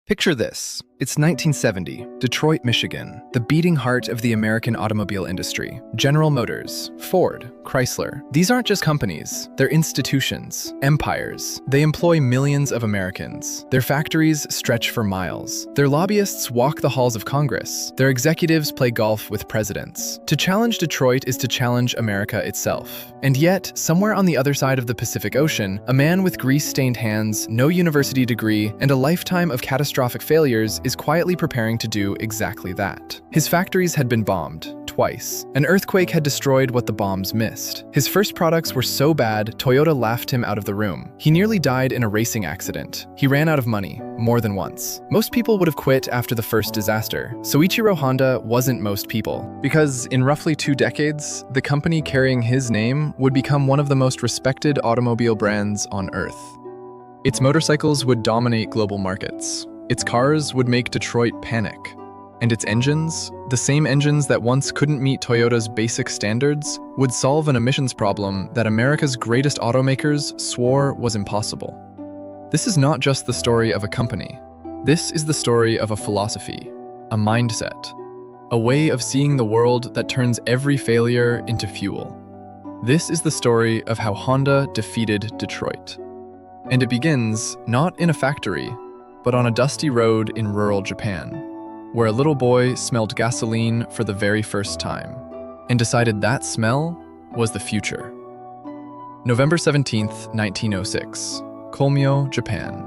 Picture this. It's 1970, Detroit, Michigan, the beating heart of the American automobile industry. General Motors, Ford, Chrysler. These aren't just companies, they're institutions, empires. They employ millions of Americans. Their factories stretch for miles. Their lobbyists walk the halls of Congress. Their executives play golf with presidents. To challenge Detroit is to challenge America itself. And yet, somewhere on the other side of the Pacific Ocean, a man with grease-stained hands, no university degree, and a lifetime of catastrophic failures is quietly preparing to do exactly that. His factories had been bombed twice. An earthquake had destroyed what the bombs missed. His first products were so bad, Toyota laughed him out of the room. He nearly died in a racing accident. He ran out of money, more than once. Most people would have quit after the first disaster. Soichiro Honda wasn't most people, because in roughly 2 decades, the company carrying his name would become one of the most respected automobile brands on Earth. Its motorcycles would dominate global markets. Its cars would make Detroit panic. And its engines, the same engines that once couldn't meet Toyota's basic standards, would solve an emissions problem that America's greatest automakers swore was impossible. This is not just the story of a company. This is the story of a philosophy, a mindset, a way of seeing the world that turns every failure into fuel. This is the story of how Honda defeated Detroit. And it begins not in a factory, but on a dusty road in rural Japan, where a little boy smelled gasoline for the very first time and decided that smell was the future. November 17th, 1906, Komyo, Japan,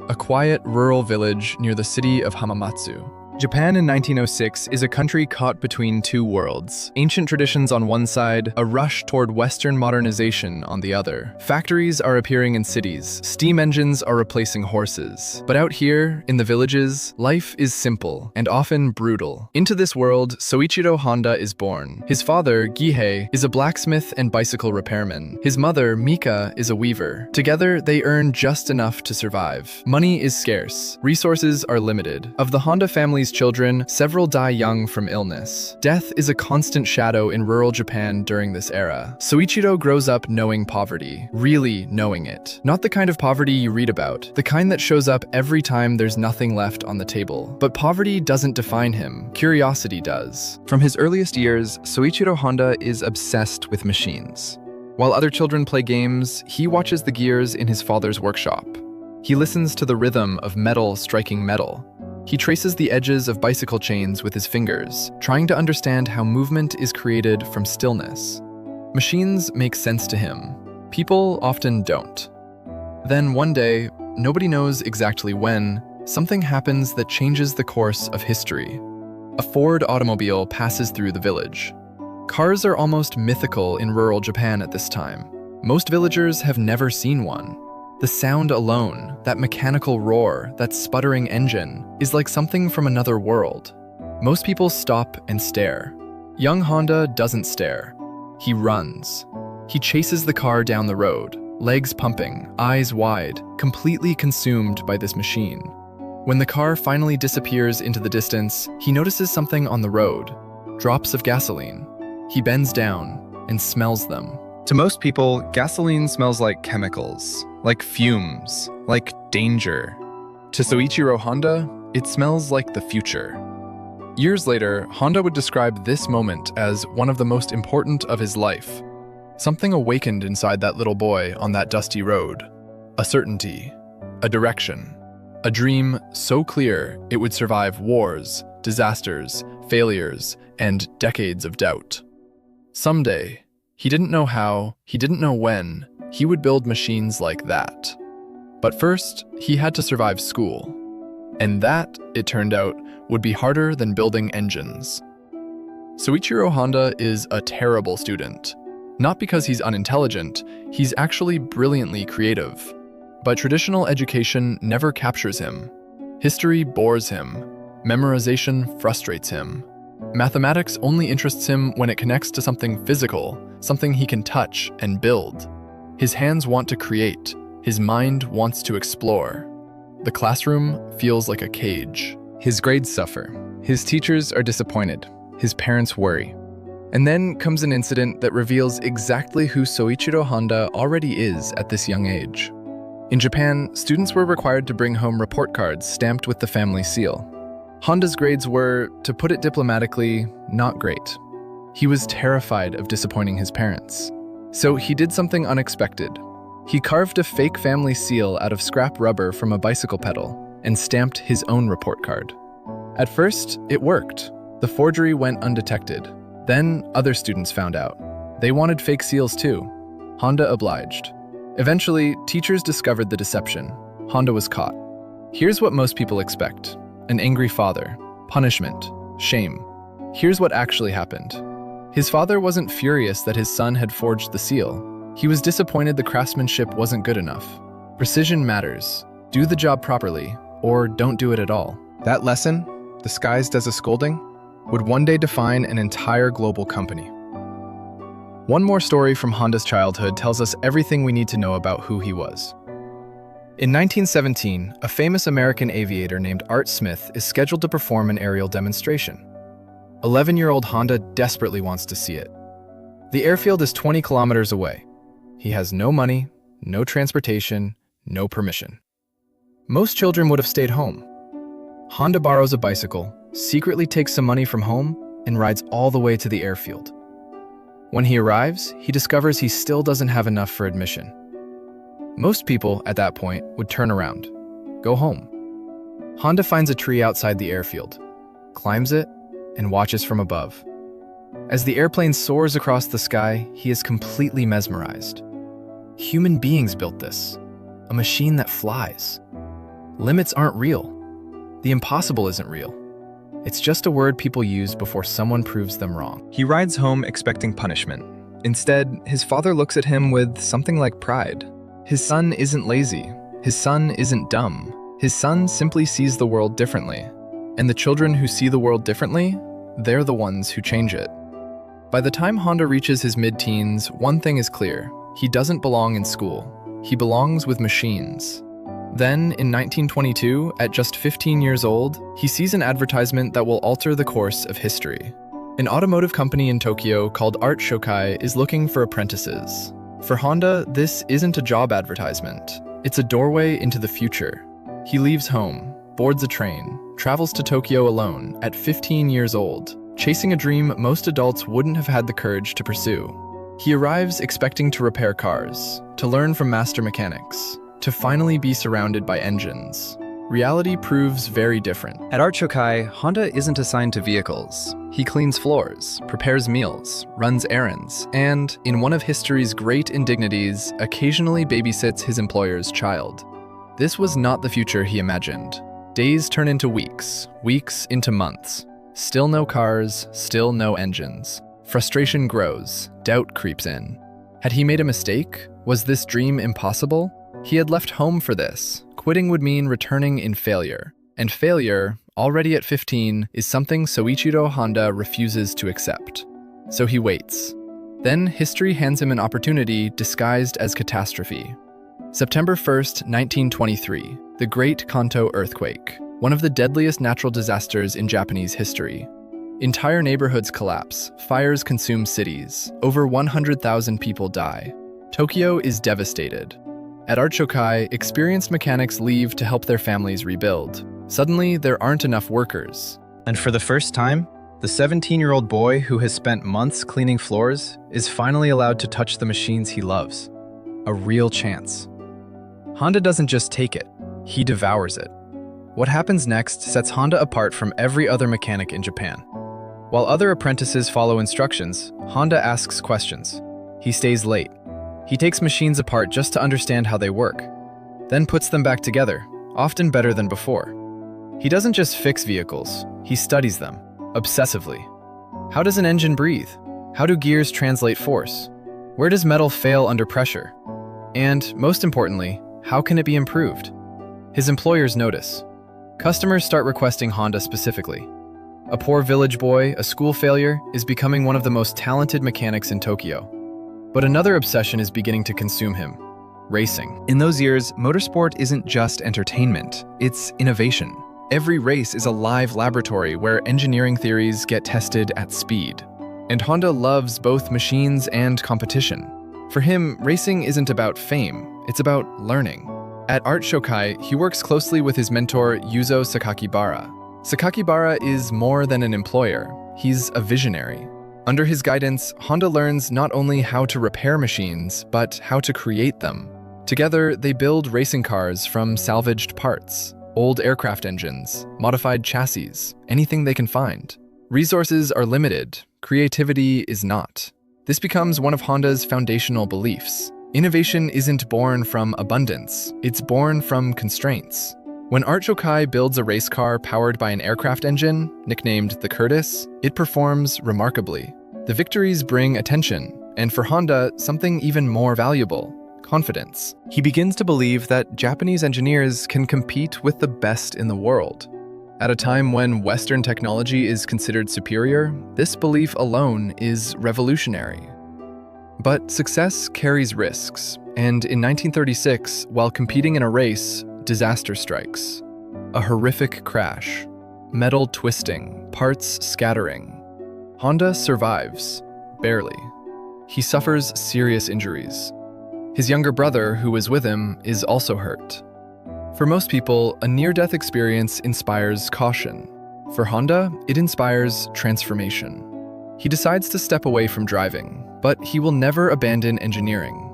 a quiet rural village near the city of Hamamatsu. Japan in 1906 is a country caught between 2 worlds. Ancient traditions on one side, a rush toward Western modernization on the other. Factories are appearing in cities. Steam engines are replacing horses. But out here, in the villages, life is simple and often brutal. Into this world, Soichiro Honda is born. His father, Gihei, is a blacksmith and bicycle repairman. His mother, Mika, is a weaver. Together, they earn just enough to survive. Money is scarce. Resources are limited. Of the Honda family's children, several die young from illness. Death is a constant shadow in rural Japan during this era. Soichiro grows up knowing poverty, really knowing it. Not the kind of poverty you read about, the kind that shows up every time there's nothing left on the table. But poverty doesn't define him, curiosity does. From his earliest years, Soichiro Honda is obsessed with machines. While other children play games, he watches the gears in his father's workshop. He listens to the rhythm of metal striking metal. He traces the edges of bicycle chains with his fingers, trying to understand how movement is created from stillness. Machines make sense to him. People often don't. Then one day, nobody knows exactly when, something happens that changes the course of history. A Ford automobile passes through the village. Cars are almost mythical in rural Japan at this time. Most villagers have never seen one. The sound alone, that mechanical roar, that sputtering engine, is like something from another world. Most people stop and stare. Young Honda doesn't stare. He runs. He chases the car down the road, legs pumping, eyes wide, completely consumed by this machine. When the car finally disappears into the distance, he notices something on the road, drops of gasoline. He bends down and smells them. To most people, gasoline smells like chemicals, like fumes, like danger. To Soichiro Honda, it smells like the future. Years later, Honda would describe this moment as one of the most important of his life. Something awakened inside that little boy on that dusty road. A certainty, a direction, a dream so clear it would survive wars, disasters, failures, and decades of doubt. Someday, he didn't know how, he didn't know when, he would build machines like that. But first, he had to survive school. And that, it turned out, would be harder than building engines. Soichiro Honda is a terrible student. Not because he's unintelligent, he's actually brilliantly creative. But traditional education never captures him. History bores him. Memorization frustrates him. Mathematics only interests him when it connects to something physical, something he can touch and build. His hands want to create. His mind wants to explore. The classroom feels like a cage. His grades suffer. His teachers are disappointed. His parents worry. And then comes an incident that reveals exactly who Soichiro Honda already is at this young age. In Japan, students were required to bring home report cards stamped with the family seal. Honda's grades were, to put it diplomatically, not great. He was terrified of disappointing his parents. So he did something unexpected. He carved a fake family seal out of scrap rubber from a bicycle pedal and stamped his own report card. At first, it worked. The forgery went undetected. Then, other students found out. They wanted fake seals too. Honda obliged. Eventually, teachers discovered the deception. Honda was caught. Here's what most people expect: an angry father, punishment, shame. Here's what actually happened. His father wasn't furious that his son had forged the seal. He was disappointed the craftsmanship wasn't good enough. Precision matters. Do the job properly, or don't do it at all. That lesson, disguised as a scolding, would one day define an entire global company. One more story from Honda's childhood tells us everything we need to know about who he was. In 1917, a famous American aviator named Art Smith is scheduled to perform an aerial demonstration. 11-year-old Honda desperately wants to see it. The airfield is 20 kilometers away. He has no money, no transportation, no permission. Most children would have stayed home. Honda borrows a bicycle, secretly takes some money from home, and rides all the way to the airfield. When he arrives, he discovers he still doesn't have enough for admission. Most people, at that point, would turn around, go home. Honda finds a tree outside the airfield, climbs it, and watches from above. As the airplane soars across the sky, he is completely mesmerized. Human beings built this, a machine that flies. Limits aren't real. The impossible isn't real. It's just a word people use before someone proves them wrong. He rides home expecting punishment. Instead, his father looks at him with something like pride. His son isn't lazy. His son isn't dumb. His son simply sees the world differently. And the children who see the world differently, they're the ones who change it. By the time Honda reaches his mid-teens, one thing is clear. He doesn't belong in school. He belongs with machines. Then, in 1922, at just 15 years old, he sees an advertisement that will alter the course of history. An automotive company in Tokyo called Art Shokai is looking for apprentices. For Honda, this isn't a job advertisement. It's a doorway into the future. He leaves home, boards a train, travels to Tokyo alone at 15 years old, chasing a dream most adults wouldn't have had the courage to pursue. He arrives expecting to repair cars, to learn from master mechanics, to finally be surrounded by engines. Reality proves very different. At Art Shokai, Honda isn't assigned to vehicles. He cleans floors, prepares meals, runs errands, and, in one of history's great indignities, occasionally babysits his employer's child. This was not the future he imagined. Days turn into weeks, weeks into months. Still no cars, still no engines. Frustration grows, doubt creeps in. Had he made a mistake? Was this dream impossible? He had left home for this. Quitting would mean returning in failure. And failure, already at 15, is something Soichiro Honda refuses to accept. So he waits. Then history hands him an opportunity disguised as catastrophe. September 1st, 1923, the Great Kanto Earthquake, one of the deadliest natural disasters in Japanese history. Entire neighborhoods collapse, fires consume cities, over 100,000 people die. Tokyo is devastated. At Art Shokai, experienced mechanics leave to help their families rebuild. Suddenly, there aren't enough workers. And for the first time, the 17-year-old boy who has spent months cleaning floors is finally allowed to touch the machines he loves. A real chance. Honda doesn't just take it, he devours it. What happens next sets Honda apart from every other mechanic in Japan. While other apprentices follow instructions, Honda asks questions. He stays late. He takes machines apart just to understand how they work, then puts them back together, often better than before. He doesn't just fix vehicles, he studies them, obsessively. How does an engine breathe? How do gears translate force? Where does metal fail under pressure? And, most importantly, how can it be improved? His employers notice. Customers start requesting Honda specifically. A poor village boy, a school failure, is becoming one of the most talented mechanics in Tokyo. But another obsession is beginning to consume him: racing. In those years, motorsport isn't just entertainment, it's innovation. Every race is a live laboratory where engineering theories get tested at speed. And Honda loves both machines and competition. For him, racing isn't about fame, it's about learning. At Art Shokai, he works closely with his mentor Yuzo Sakakibara. Sakakibara is more than an employer, he's a visionary. Under his guidance, Honda learns not only how to repair machines, but how to create them. Together, they build racing cars from salvaged parts, old aircraft engines, modified chassis, anything they can find. Resources are limited, creativity is not. This becomes one of Honda's foundational beliefs. Innovation isn't born from abundance, it's born from constraints. When Art Shokai builds a race car powered by an aircraft engine, nicknamed the Curtiss, it performs remarkably. The victories bring attention, and for Honda, something even more valuable: confidence. He begins to believe that Japanese engineers can compete with the best in the world. At a time when Western technology is considered superior, this belief alone is revolutionary. But success carries risks, and in 1936, while competing in a race, disaster strikes. A horrific crash, metal twisting, parts scattering. Honda survives, barely. He suffers serious injuries. His younger brother, who was with him, is also hurt. For most people, a near-death experience inspires caution. For Honda, it inspires transformation. He decides to step away from driving, but he will never abandon engineering.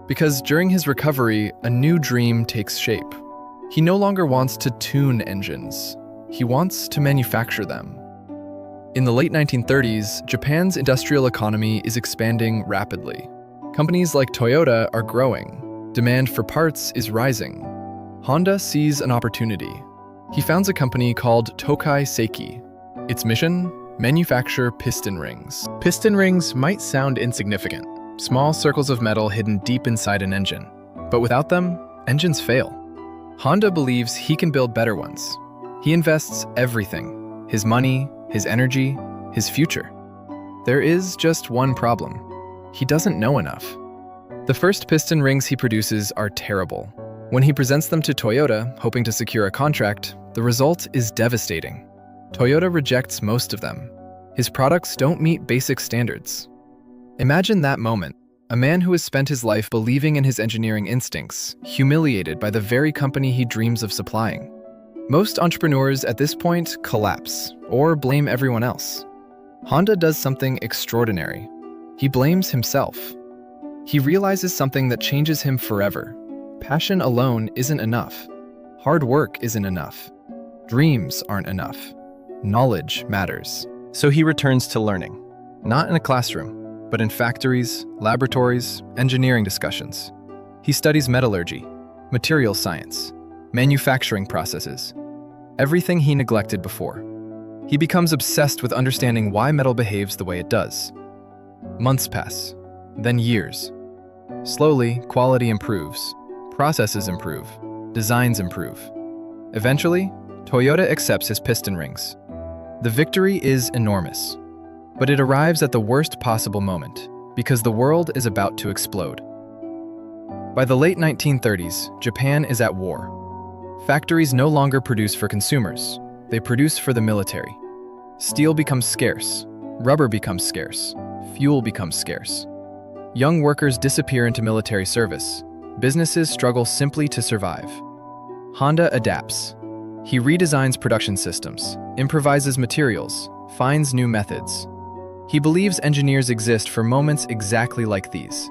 Because during his recovery, a new dream takes shape. He no longer wants to tune engines. He wants to manufacture them. In the late 1930s, Japan's industrial economy is expanding rapidly. Companies like Toyota are growing. Demand for parts is rising. Honda sees an opportunity. He founds a company called Tokai Seiki. Its mission? Manufacture piston rings. Piston rings might sound insignificant, small circles of metal hidden deep inside an engine. But without them, engines fail. Honda believes he can build better ones. He invests everything: his money, his energy, his future. There is just one problem. He doesn't know enough. The first piston rings he produces are terrible. When he presents them to Toyota, hoping to secure a contract, the result is devastating. Toyota rejects most of them. His products don't meet basic standards. Imagine that moment. A man who has spent his life believing in his engineering instincts, humiliated by the very company he dreams of supplying. Most entrepreneurs at this point collapse or blame everyone else. Honda does something extraordinary. He blames himself. He realizes something that changes him forever. Passion alone isn't enough. Hard work isn't enough. Dreams aren't enough. Knowledge matters. So he returns to learning, not in a classroom, but in factories, laboratories, engineering discussions. He studies metallurgy, material science, manufacturing processes, everything he neglected before. He becomes obsessed with understanding why metal behaves the way it does. Months pass, then years. Slowly, quality improves, processes improve, designs improve. Eventually, Toyota accepts his piston rings. The victory is enormous. But it arrives at the worst possible moment, because the world is about to explode. By the late 1930s, Japan is at war. Factories no longer produce for consumers, they produce for the military. Steel becomes scarce, rubber becomes scarce, fuel becomes scarce. Young workers disappear into military service. Businesses struggle simply to survive. Honda adapts. He redesigns production systems, improvises materials, finds new methods. He believes engineers exist for moments exactly like these.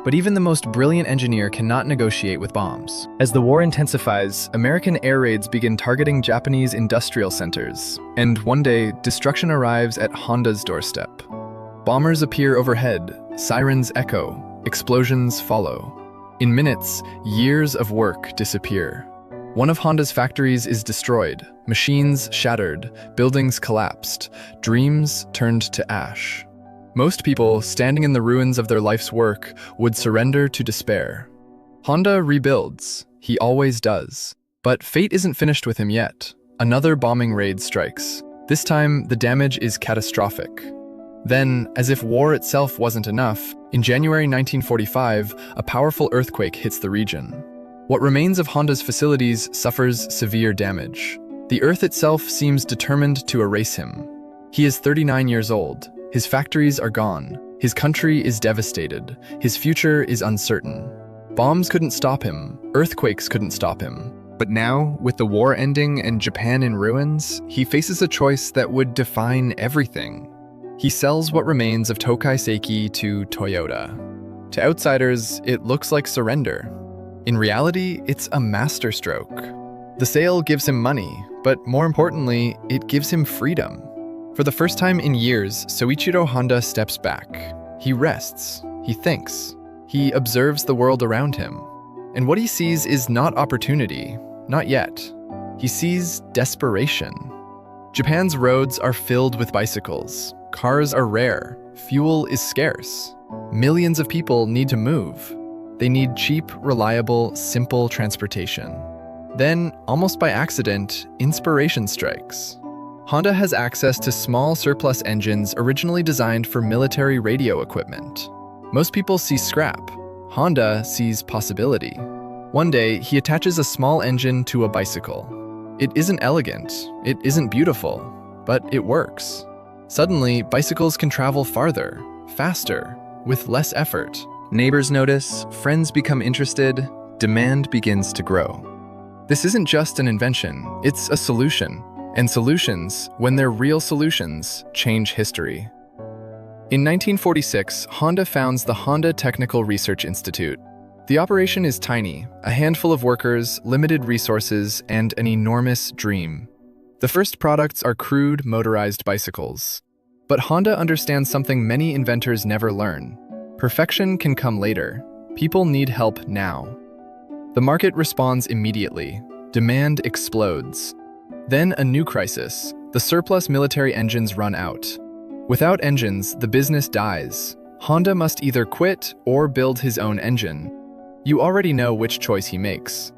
But even the most brilliant engineer cannot negotiate with bombs. As the war intensifies, American air raids begin targeting Japanese industrial centers. And one day, destruction arrives at Honda's doorstep. Bombers appear overhead, sirens echo, explosions follow. In minutes, years of work disappear. One of Honda's factories is destroyed, machines shattered, buildings collapsed, dreams turned to ash. Most people, standing in the ruins of their life's work, would surrender to despair. Honda rebuilds. He always does. But fate isn't finished with him yet. Another bombing raid strikes. This time, the damage is catastrophic. Then, as if war itself wasn't enough, in January 1945, a powerful earthquake hits the region. What remains of Honda's facilities suffers severe damage. The earth itself seems determined to erase him. He is 39 years old. His factories are gone. His country is devastated. His future is uncertain. Bombs couldn't stop him, earthquakes couldn't stop him. But now, with the war ending and Japan in ruins, he faces a choice that would define everything. He sells what remains of Tokai Seiki to Toyota. To outsiders, it looks like surrender. In reality, it's a masterstroke. The sale gives him money, but more importantly, it gives him freedom. For the first time in years, Soichiro Honda steps back. He rests, he thinks, he observes the world around him. And what he sees is not opportunity, not yet. He sees desperation. Japan's roads are filled with bicycles. Cars are rare. Fuel is scarce. Millions of people need to move. They need cheap, reliable, simple transportation. Then, almost by accident, inspiration strikes. Honda has access to small surplus engines originally designed for military radio equipment. Most people see scrap. Honda sees possibility. One day, he attaches a small engine to a bicycle. It isn't elegant, it isn't beautiful, but it works. Suddenly, bicycles can travel farther, faster, with less effort. Neighbors notice, friends become interested, demand begins to grow. This isn't just an invention, it's a solution. And solutions, when they're real solutions, change history. In 1946, Honda founds the Honda Technical Research Institute. The operation is tiny, a handful of workers, limited resources, and an enormous dream. The first products are crude, motorized bicycles. But Honda understands something many inventors never learn. Perfection can come later. People need help now. The market responds immediately. Demand explodes. Then a new crisis. The surplus military engines run out. Without engines, the business dies. Honda must either quit or build his own engine. You already know which choice he makes.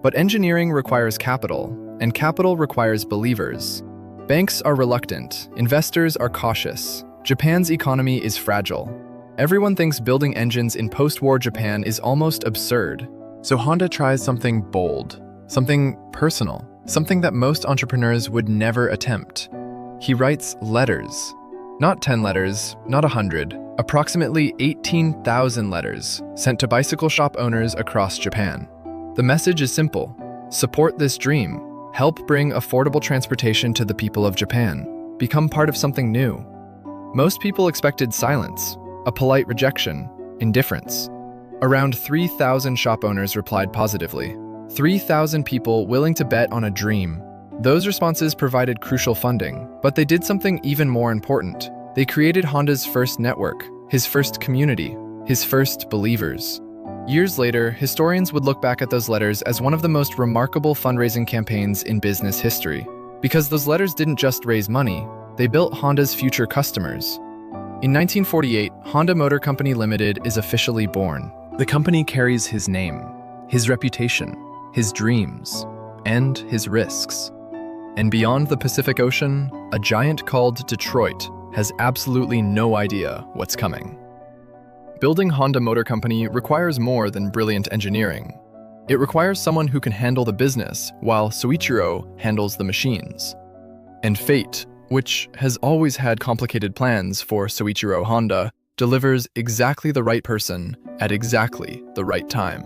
But engineering requires capital, and capital requires believers. Banks are reluctant, investors are cautious. Japan's economy is fragile. Everyone thinks building engines in post-war Japan is almost absurd. So Honda tries something bold, something personal, something that most entrepreneurs would never attempt. He writes letters. Not 10 letters, not 100, approximately 18,000 letters sent to bicycle shop owners across Japan. The message is simple: support this dream, help bring affordable transportation to the people of Japan, become part of something new. Most people expected silence, a polite rejection, indifference. Around 3,000 shop owners replied positively. 3,000 people willing to bet on a dream. Those responses provided crucial funding, but they did something even more important. They created Honda's first network, his first community, his first believers. Years later, historians would look back at those letters as one of the most remarkable fundraising campaigns in business history. Because those letters didn't just raise money, they built Honda's future customers. In 1948, Honda Motor Company Limited is officially born. The company carries his name, his reputation, his dreams, and his risks. And beyond the Pacific Ocean, a giant called Detroit has absolutely no idea what's coming. Building Honda Motor Company requires more than brilliant engineering. It requires someone who can handle the business while Soichiro handles the machines. And fate, which has always had complicated plans for Soichiro Honda, delivers exactly the right person at exactly the right time.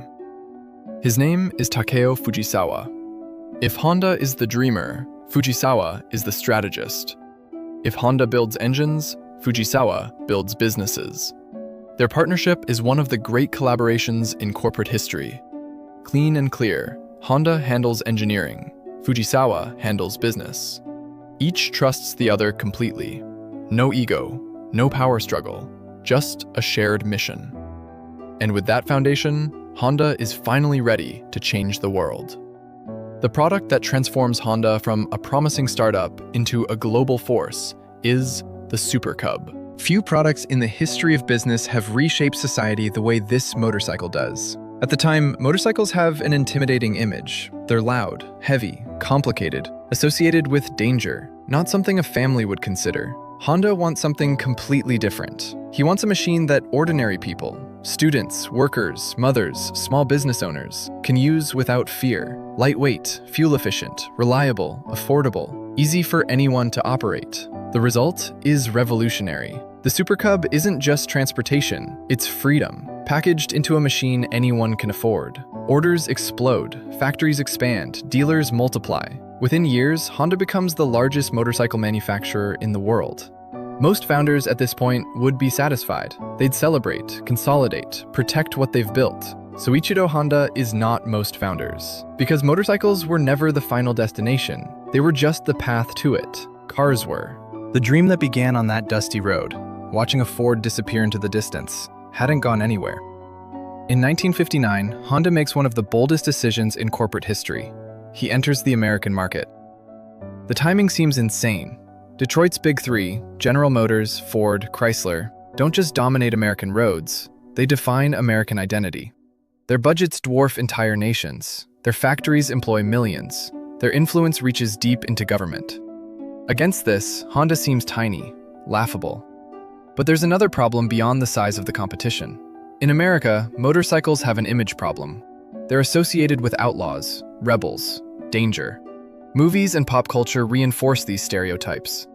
His name is Takeo Fujisawa. If Honda is the dreamer, Fujisawa is the strategist. If Honda builds engines, Fujisawa builds businesses. Their partnership is one of the great collaborations in corporate history. Clean and clear, Honda handles engineering, Fujisawa handles business. Each trusts the other completely. No ego, no power struggle, just a shared mission. And with that foundation, Honda is finally ready to change the world. The product that transforms Honda from a promising startup into a global force is the Super Cub. Few products in the history of business have reshaped society the way this motorcycle does. At the time, motorcycles have an intimidating image. They're loud, heavy, complicated, associated with danger, not something a family would consider. Honda wants something completely different. He wants a machine that ordinary people, students, workers, mothers, small business owners, can use without fear. Lightweight, fuel-efficient, reliable, affordable, easy for anyone to operate. The result is revolutionary. The Super Cub isn't just transportation, it's freedom. packaged into a machine anyone can afford. Orders explode, factories expand, dealers multiply. Within years, Honda becomes the largest motorcycle manufacturer in the world. Most founders at this point would be satisfied. They'd celebrate, consolidate, protect what they've built. Soichiro Honda is not most founders, because motorcycles were never the final destination. They were just the path to it. Cars were. The dream that began on that dusty road, watching a Ford disappear into the distance, hadn't gone anywhere. In 1959, Honda makes one of the boldest decisions in corporate history. He enters the American market. The timing seems insane. Detroit's Big Three, General Motors, Ford, Chrysler, don't just dominate American roads, they define American identity. Their budgets dwarf entire nations. Their factories employ millions. Their influence reaches deep into government. Against this, Honda seems tiny, laughable. But there's another problem beyond the size of the competition. In America, motorcycles have an image problem. They're associated with outlaws, rebels, danger. Movies and pop culture reinforce these stereotypes.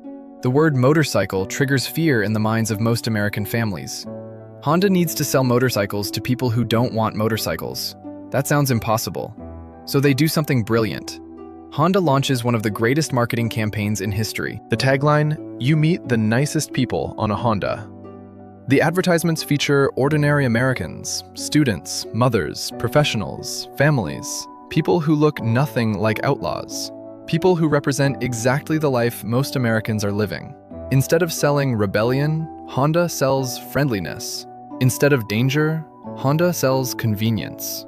The word motorcycle triggers fear in the minds of most American families. Honda needs to sell motorcycles to people who don't want motorcycles. That sounds impossible. So they do something brilliant. Honda launches one of the greatest marketing campaigns in history. The tagline, "You meet the nicest people on a Honda." The advertisements feature ordinary Americans, students, mothers, professionals, families, people who look nothing like outlaws. People who represent exactly the life most Americans are living. Instead of selling rebellion, Honda sells friendliness. Instead of danger, Honda sells convenience.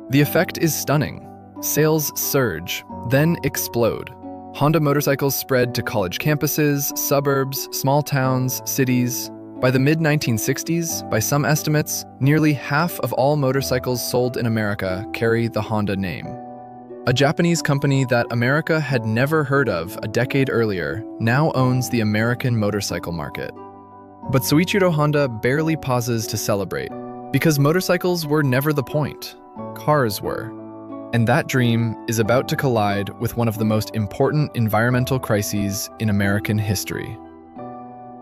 The effect is stunning. Sales surge, then explode. Honda motorcycles spread to college campuses, suburbs, small towns, cities. By the mid-1960s, by some estimates, nearly half of all motorcycles sold in America carry the Honda name. A Japanese company that America had never heard of a decade earlier now owns the American motorcycle market. But Soichiro Honda barely pauses to celebrate, because motorcycles were never the point. Cars were. And that dream is about to collide with one of the most important environmental crises in American history.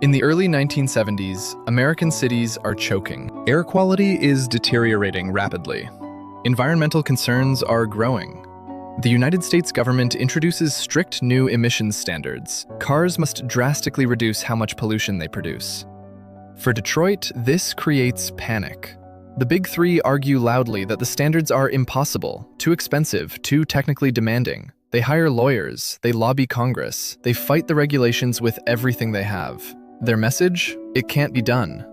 In the early 1970s, American cities are choking. Air quality is deteriorating rapidly. Environmental concerns are growing. The United States government introduces strict new emissions standards. Cars must drastically reduce how much pollution they produce. For Detroit, this creates panic. The Big Three argue loudly that the standards are impossible, too expensive, too technically demanding. They hire lawyers, they lobby Congress, they fight the regulations with everything they have. Their message? It can't be done.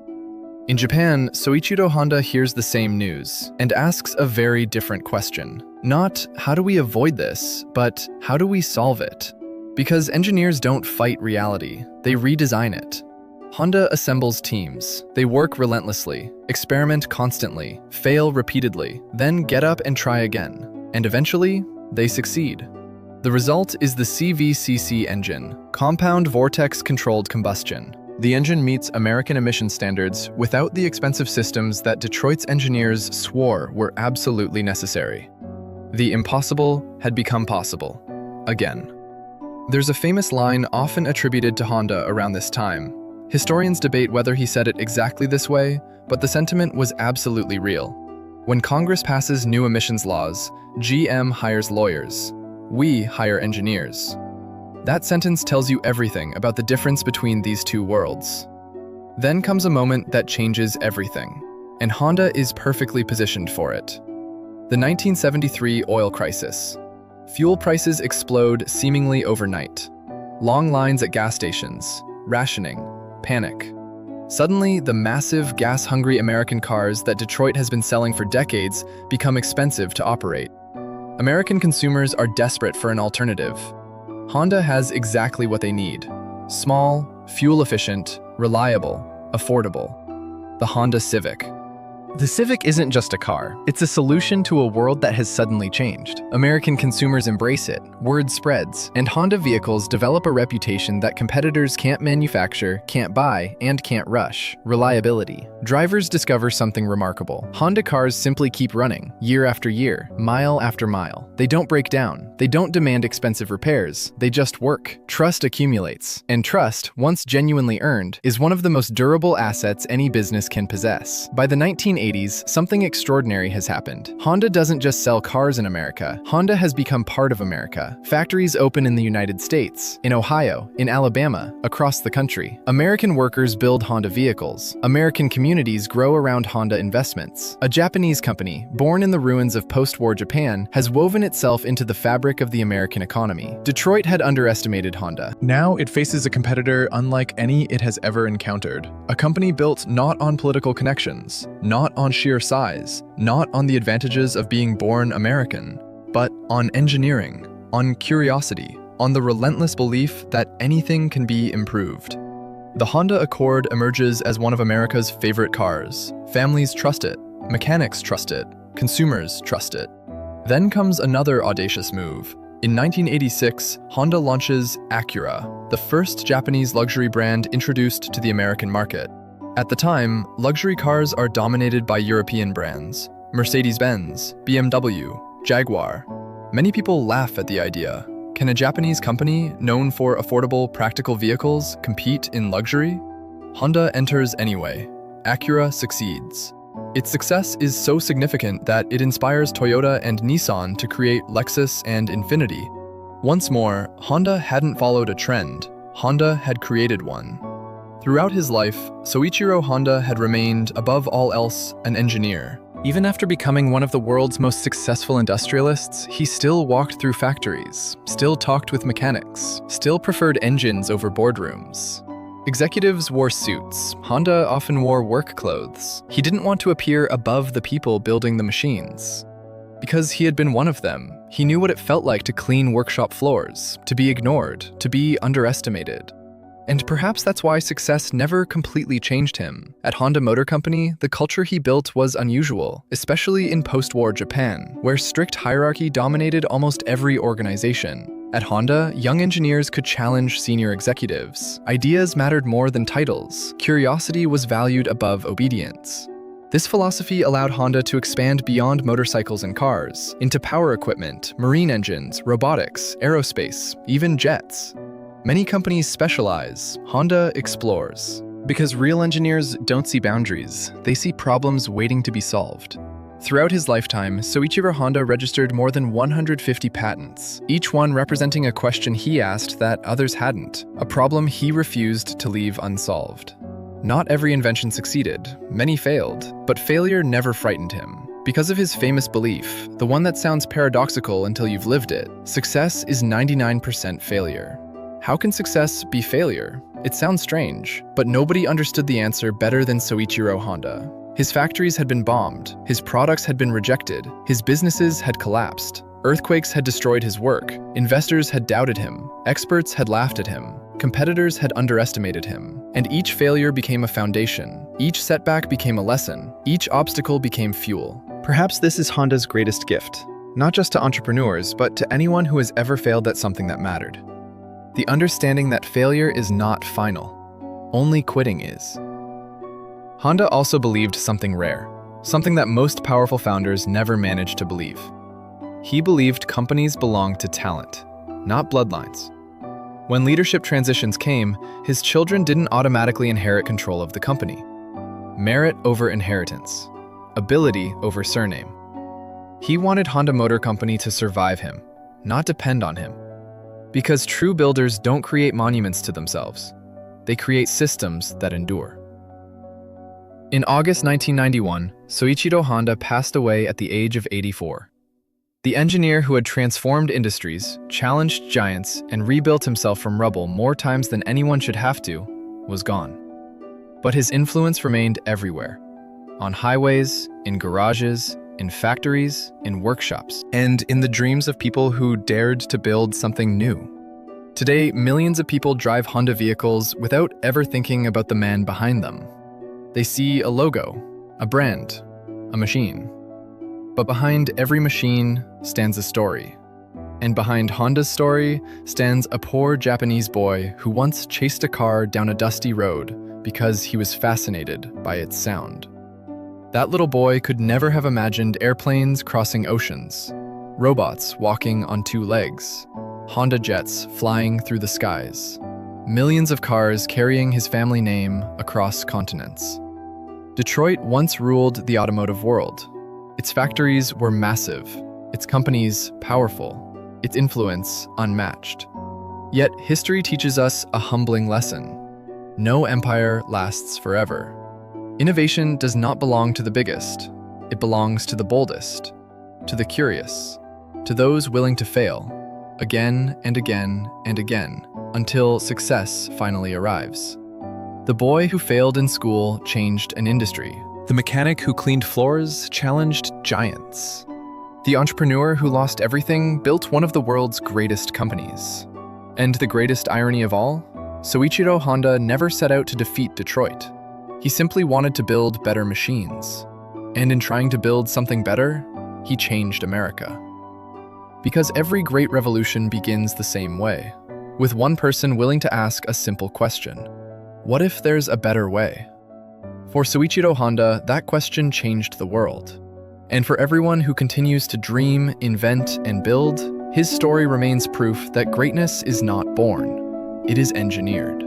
In Japan, Soichiro Honda hears the same news and asks a very different question. Not, how do we avoid this, but how do we solve it? Because engineers don't fight reality, they redesign it. Honda assembles teams. They work relentlessly, experiment constantly, fail repeatedly, then get up and try again. And eventually, they succeed. The result is the CVCC engine, compound vortex-controlled combustion. The engine meets American emission standards without the expensive systems that Detroit's engineers swore were absolutely necessary. The impossible had become possible. Again. There's a famous line often attributed to Honda around this time. Historians debate whether he said it exactly this way, but the sentiment was absolutely real. When Congress passes new emissions laws, GM hires lawyers. We hire engineers. That sentence tells you everything about the difference between these two worlds. Then comes a moment that changes everything, and Honda is perfectly positioned for it. The 1973 oil crisis. Fuel prices explode seemingly overnight. Long lines at gas stations, rationing, panic. Suddenly, the massive, gas-hungry American cars that Detroit has been selling for decades become expensive to operate. American consumers are desperate for an alternative. Honda has exactly what they need. Small, fuel-efficient, reliable, affordable. The Honda Civic. The Civic isn't just a car, it's a solution to a world that has suddenly changed. American consumers embrace it, word spreads, and Honda vehicles develop a reputation that competitors can't manufacture, can't buy, and can't rush: reliability. Drivers discover something remarkable. Honda cars simply keep running, year after year, mile after mile. They don't break down, they don't demand expensive repairs, they just work. Trust accumulates, and trust, once genuinely earned, is one of the most durable assets any business can possess. By the 1980s, 1980s, something extraordinary has happened. Honda doesn't just sell cars in America. Honda has become part of America. Factories open in the United States, in Ohio, in Alabama, across the country. American workers build Honda vehicles. American communities grow around Honda investments. A Japanese company, born in the ruins of post-war Japan, has woven itself into the fabric of the American economy. Detroit had underestimated Honda. Now it faces a competitor unlike any it has ever encountered. A company built not on political connections, not on sheer size, not on the advantages of being born American, but on engineering, on curiosity, on the relentless belief that anything can be improved. The Honda Accord emerges as one of America's favorite cars. Families trust it, mechanics trust it, consumers trust it. Then comes another audacious move. In 1986, Honda launches Acura, the first Japanese luxury brand introduced to the American market. At the time, luxury cars are dominated by European brands: Mercedes-Benz, BMW, Jaguar. Many people laugh at the idea. Can a Japanese company known for affordable, practical vehicles compete in luxury? Honda enters anyway. Acura succeeds. Its success is so significant that it inspires Toyota and Nissan to create Lexus and Infiniti. Once more, Honda hadn't followed a trend. Honda had created one. Throughout his life, Soichiro Honda had remained, above all else, an engineer. Even after becoming one of the world's most successful industrialists, he still walked through factories, still talked with mechanics, still preferred engines over boardrooms. Executives wore suits. Honda often wore work clothes. He didn't want to appear above the people building the machines. Because he had been one of them, he knew what it felt like to clean workshop floors, to be ignored, to be underestimated. And perhaps that's why success never completely changed him. At Honda Motor Company, the culture he built was unusual, especially in post-war Japan, where strict hierarchy dominated almost every organization. At Honda, young engineers could challenge senior executives. Ideas mattered more than titles. Curiosity was valued above obedience. This philosophy allowed Honda to expand beyond motorcycles and cars, into power equipment, marine engines, robotics, aerospace, even jets. Many companies specialize. Honda explores. Because real engineers don't see boundaries, they see problems waiting to be solved. Throughout his lifetime, Soichiro Honda registered more than 150 patents, each one representing a question he asked that others hadn't, a problem he refused to leave unsolved. Not every invention succeeded, many failed, but failure never frightened him. Because of his famous belief, the one that sounds paradoxical until you've lived it, success is 99% failure. How can success be failure? It sounds strange, but nobody understood the answer better than Soichiro Honda. His factories had been bombed, his products had been rejected, his businesses had collapsed. Earthquakes had destroyed his work, investors had doubted him, experts had laughed at him, competitors had underestimated him. And each failure became a foundation, each setback became a lesson, each obstacle became fuel. Perhaps this is Honda's greatest gift, not just to entrepreneurs, but to anyone who has ever failed at something that mattered. The understanding that failure is not final, only quitting is. Honda also believed something rare, something that most powerful founders never managed to believe. He believed companies belonged to talent, not bloodlines. When leadership transitions came, his children didn't automatically inherit control of the company. Merit over inheritance, ability over surname. He wanted Honda Motor Company to survive him, not depend on him. Because true builders don't create monuments to themselves. They create systems that endure. In August 1991, Soichiro Honda passed away at the age of 84. The engineer who had transformed industries, challenged giants, and rebuilt himself from rubble more times than anyone should have to, was gone. But his influence remained everywhere. On highways, in garages, in factories, in workshops, and in the dreams of people who dared to build something new. Today, millions of people drive Honda vehicles without ever thinking about the man behind them. They see a logo, a brand, a machine. But behind every machine stands a story. And behind Honda's story stands a poor Japanese boy who once chased a car down a dusty road because he was fascinated by its sound. That little boy could never have imagined airplanes crossing oceans, robots walking on two legs, Honda jets flying through the skies, millions of cars carrying his family name across continents. Detroit once ruled the automotive world. Its factories were massive, its companies powerful, its influence unmatched. Yet history teaches us a humbling lesson. No empire lasts forever. Innovation does not belong to the biggest. It belongs to the boldest, to the curious, to those willing to fail, again and again and again, until success finally arrives. The boy who failed in school changed an industry. The mechanic who cleaned floors challenged giants. The entrepreneur who lost everything built one of the world's greatest companies. And the greatest irony of all? Soichiro Honda never set out to defeat Detroit. He simply wanted to build better machines. And in trying to build something better, he changed America. Because every great revolution begins the same way, with one person willing to ask a simple question. What if there's a better way? For Soichiro Honda, that question changed the world. And for everyone who continues to dream, invent, and build, his story remains proof that greatness is not born, it is engineered.